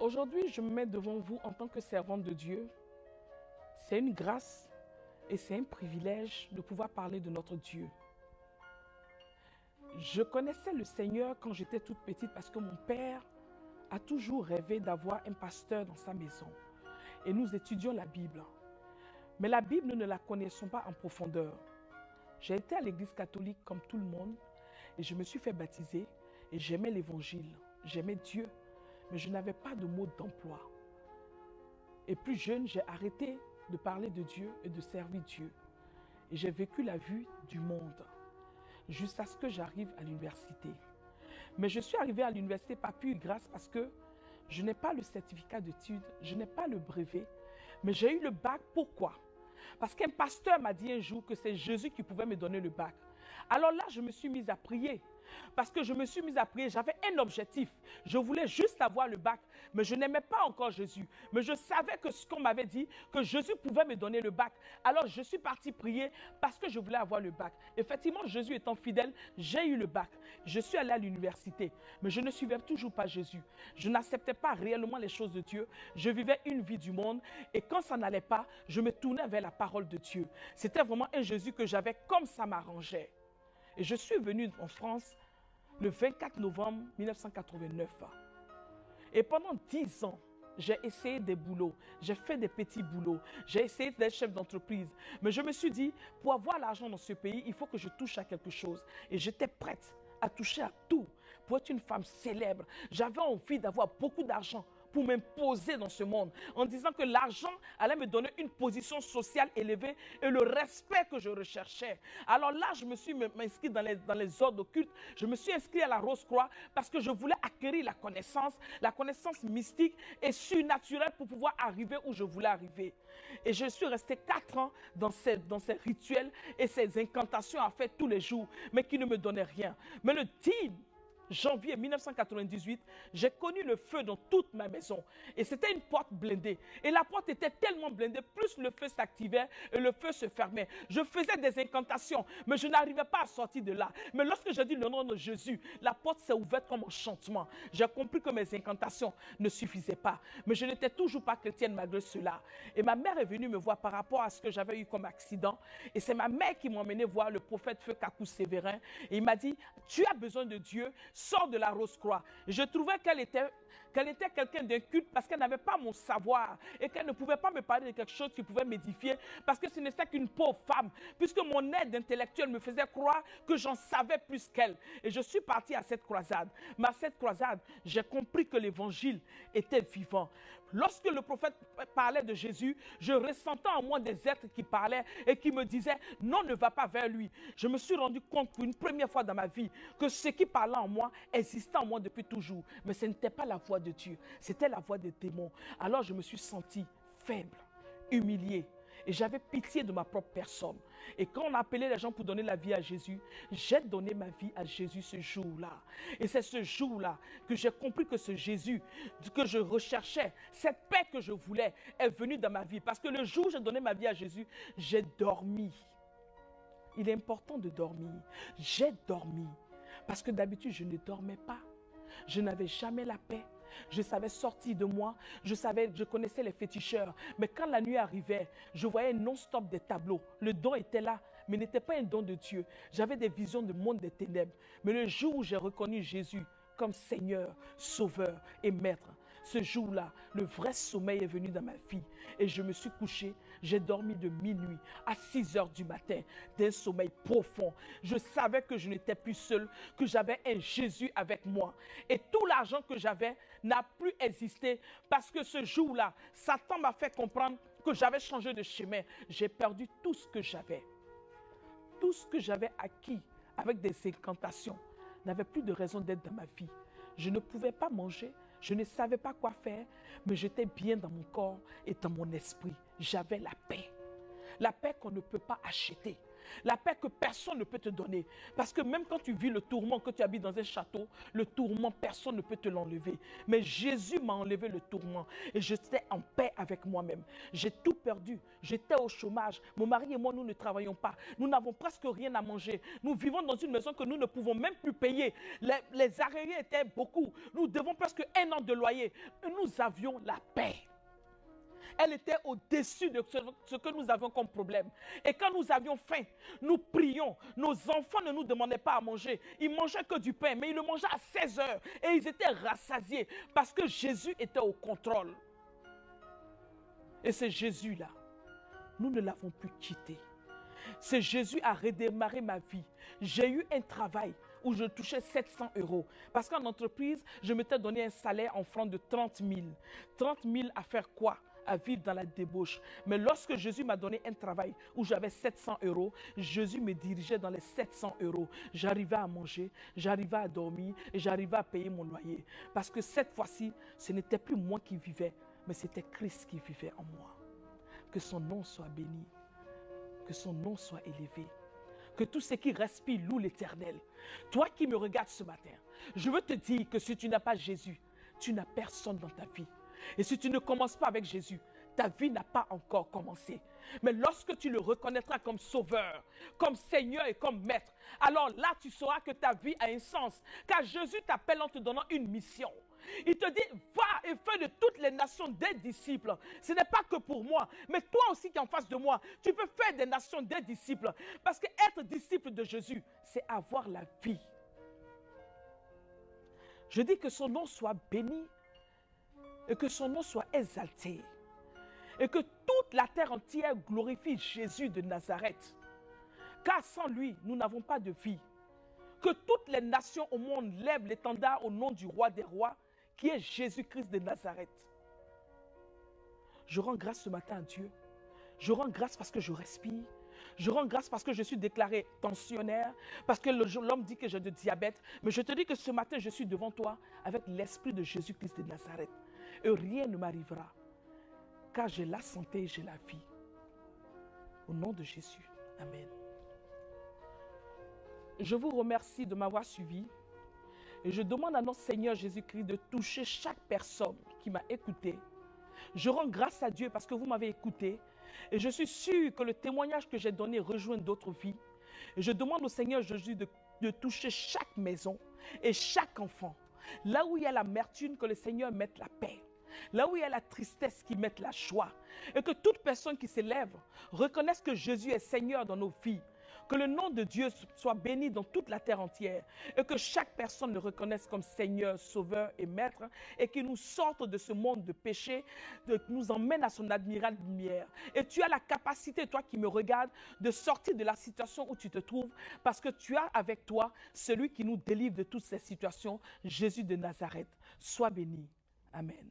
Aujourd'hui, je me mets devant vous en tant que servante de Dieu. C'est une grâce et c'est un privilège de pouvoir parler de notre Dieu. Je connaissais le Seigneur quand j'étais toute petite parce que mon père a toujours rêvé d'avoir un pasteur dans sa maison. Et nous étudions la Bible. Mais la Bible, nous ne la connaissons pas en profondeur. J'ai été à l'église catholique comme tout le monde et je me suis fait baptiser et j'aimais l'évangile, j'aimais Dieu, mais je n'avais pas de mode d'emploi. Et plus jeune, j'ai arrêté de parler de Dieu et de servir Dieu. Et j'ai vécu la vie du monde jusqu'à ce que j'arrive à l'université. Mais je suis arrivée à l'université par pure grâce parce que je n'ai pas le certificat d'études, je n'ai pas le brevet, mais j'ai eu le bac. Pourquoi? Parce qu'un pasteur m'a dit un jour que c'est Jésus qui pouvait me donner le bac. Alors là, je me suis mise à prier. Parce que je me suis mise à prier, j'avais un objectif. Je voulais juste avoir le bac, mais je n'aimais pas encore Jésus. Mais je savais que ce qu'on m'avait dit, que Jésus pouvait me donner le bac. Alors je suis partie prier parce que je voulais avoir le bac. Effectivement, Jésus étant fidèle, j'ai eu le bac. Je suis allée à l'université, mais je ne suivais toujours pas Jésus. Je n'acceptais pas réellement les choses de Dieu. Je vivais une vie du monde et quand ça n'allait pas, je me tournais vers la parole de Dieu. C'était vraiment un Jésus que j'avais comme ça m'arrangeait. Et je suis venue en France le 24 novembre 1989. Et pendant 10 ans, j'ai essayé des boulots, j'ai fait des petits boulots, j'ai essayé d'être chef d'entreprise. Mais je me suis dit, pour avoir l'argent dans ce pays, il faut que je touche à quelque chose. Et j'étais prête à toucher à tout pour être une femme célèbre. J'avais envie d'avoir beaucoup d'argent pour m'imposer dans ce monde, en disant que l'argent allait me donner une position sociale élevée et le respect que je recherchais. Alors là, je me suis inscrit dans les ordres occultes, je me suis inscrit à la Rose-Croix parce que je voulais acquérir la connaissance mystique et surnaturelle pour pouvoir arriver où je voulais arriver. Et je suis restée 4 ans dans ces rituels et ces incantations à faire tous les jours, mais qui ne me donnaient rien. Mais le 10 janvier 1998, j'ai connu le feu dans toute ma maison. Et c'était une porte blindée. Et la porte était tellement blindée, plus le feu s'activait et le feu se fermait. Je faisais des incantations, mais je n'arrivais pas à sortir de là. Mais lorsque j'ai dit le nom de Jésus, la porte s'est ouverte comme enchantement. J'ai compris que mes incantations ne suffisaient pas. Mais je n'étais toujours pas chrétienne malgré cela. Et ma mère est venue me voir par rapport à ce que j'avais eu comme accident. Et c'est ma mère qui m'a emmené voir le prophète Feu Kakou Sévérin. Et il m'a dit, tu as besoin de Dieu, sors de la Rose-Croix. Je trouvais qu'elle était quelqu'un d'un culte parce qu'elle n'avait pas mon savoir et qu'elle ne pouvait pas me parler de quelque chose qui pouvait m'édifier parce que ce n'était qu'une pauvre femme, puisque mon aide intellectuelle me faisait croire que j'en savais plus qu'elle. Et je suis partie à cette croisade. Mais à cette croisade, j'ai compris que l'évangile était vivant. Lorsque le prophète parlait de Jésus, je ressentais en moi des êtres qui parlaient et qui me disaient « Non, ne va pas vers lui ». Je me suis rendu compte pour une première fois dans ma vie que ce qui parlait en moi existait en moi depuis toujours. Mais ce n'était pas la voix de Dieu, c'était la voix des démons. Alors je me suis sentie faible, humiliée. Et j'avais pitié de ma propre personne. Et quand on appelait les gens pour donner la vie à Jésus, j'ai donné ma vie à Jésus ce jour-là. Et c'est ce jour-là que j'ai compris que ce Jésus que je recherchais, cette paix que je voulais, est venue dans ma vie. Parce que le jour où j'ai donné ma vie à Jésus, j'ai dormi. Il est important de dormir. J'ai dormi. Parce que d'habitude, je ne dormais pas. Je n'avais jamais la paix. Je savais sortir de moi, je connaissais les féticheurs. Mais quand la nuit arrivait, je voyais non-stop des tableaux. Le don était là, mais n'était pas un don de Dieu. J'avais des visions du monde des ténèbres. Mais le jour où j'ai reconnu Jésus comme Seigneur, Sauveur et Maître, ce jour-là, le vrai sommeil est venu dans ma vie. Et je me suis couché, j'ai dormi de minuit à 6 heures du matin, d'un sommeil profond. Je savais que je n'étais plus seul, que j'avais un Jésus avec moi. Et tout l'argent que j'avais n'a plus existé parce que ce jour-là, Satan m'a fait comprendre que j'avais changé de chemin. J'ai perdu tout ce que j'avais. Tout ce que j'avais acquis avec des incantations n'avait plus de raison d'être dans ma vie. Je ne pouvais pas manger. Je ne savais pas quoi faire, mais j'étais bien dans mon corps et dans mon esprit. J'avais la paix. La paix qu'on ne peut pas acheter. La paix que personne ne peut te donner. Parce que même quand tu vis le tourment, que tu habites dans un château, le tourment, personne ne peut te l'enlever. Mais Jésus m'a enlevé le tourment. Et j'étais en paix avec moi-même. J'ai tout perdu. J'étais au chômage. Mon mari et moi, nous ne travaillons pas. Nous n'avons presque rien à manger. Nous vivons dans une maison que nous ne pouvons même plus payer. Les arriérés étaient beaucoup. Nous devons presque 1 an de loyer. Nous avions la paix. Elle était au-dessus de ce que nous avions comme problème. Et quand nous avions faim, nous prions. Nos enfants ne nous demandaient pas à manger. Ils mangeaient que du pain, mais ils le mangeaient à 16 heures. Et ils étaient rassasiés parce que Jésus était au contrôle. Et c'est Jésus-là. Nous ne l'avons plus quitté. C'est Jésus a redémarré ma vie. J'ai eu un travail où je touchais 700 €. Parce qu'en entreprise, je m'étais donné un salaire en francs de 30 000. 30 000 à faire quoi? À vivre dans la débauche. Mais lorsque Jésus m'a donné un travail où j'avais 700 €, Jésus me dirigeait dans les 700 €. J'arrivais à manger, j'arrivais à dormir et j'arrivais à payer mon loyer. Parce que cette fois-ci, ce n'était plus moi qui vivais, mais c'était Christ qui vivait en moi. Que son nom soit béni, que son nom soit élevé. Que tout ce qui respire loue l'Éternel. Toi qui me regardes ce matin, je veux te dire que si tu n'as pas Jésus, tu n'as personne dans ta vie. Et si tu ne commences pas avec Jésus, ta vie n'a pas encore commencé. Mais lorsque tu le reconnaîtras comme sauveur, comme Seigneur et comme maître, alors là tu sauras que ta vie a un sens. Car Jésus t'appelle en te donnant une mission. Il te dit, va et fais de toutes les nations des disciples. Ce n'est pas que pour moi, mais toi aussi qui es en face de moi, tu peux faire des nations des disciples. Parce que être disciple de Jésus, c'est avoir la vie. Je dis que son nom soit béni et que son nom soit exalté. Et que toute la terre entière glorifie Jésus de Nazareth. Car sans lui, nous n'avons pas de vie. Que toutes les nations au monde lèvent l'étendard au nom du roi des rois, qui est Jésus-Christ de Nazareth. Je rends grâce ce matin à Dieu. Je rends grâce parce que je respire. Je rends grâce parce que je suis déclaré tensionnaire, parce que l'homme dit que j'ai du diabète. Mais je te dis que ce matin, je suis devant toi avec l'esprit de Jésus-Christ de Nazareth. Et rien ne m'arrivera, car j'ai la santé et j'ai la vie. Au nom de Jésus. Amen. Je vous remercie de m'avoir suivi. Et je demande à notre Seigneur Jésus-Christ de toucher chaque personne qui m'a écouté. Je rends grâce à Dieu parce que vous m'avez écouté. Et je suis sûr que le témoignage que j'ai donné rejoint d'autres vies. Et je demande au Seigneur Jésus de toucher chaque maison et chaque enfant. Là où il y a l'amertume, que le Seigneur mette la paix. Là où il y a la tristesse, qu'il mette la joie. Et que toute personne qui s'élève reconnaisse que Jésus est Seigneur dans nos vies. Que le nom de Dieu soit béni dans toute la terre entière et que chaque personne le reconnaisse comme Seigneur, Sauveur et Maître et qu'il nous sorte de ce monde de péché, nous emmène à son admirable lumière. Et tu as la capacité, toi qui me regardes, de sortir de la situation où tu te trouves parce que tu as avec toi celui qui nous délivre de toutes ces situations, Jésus de Nazareth. Sois béni. Amen.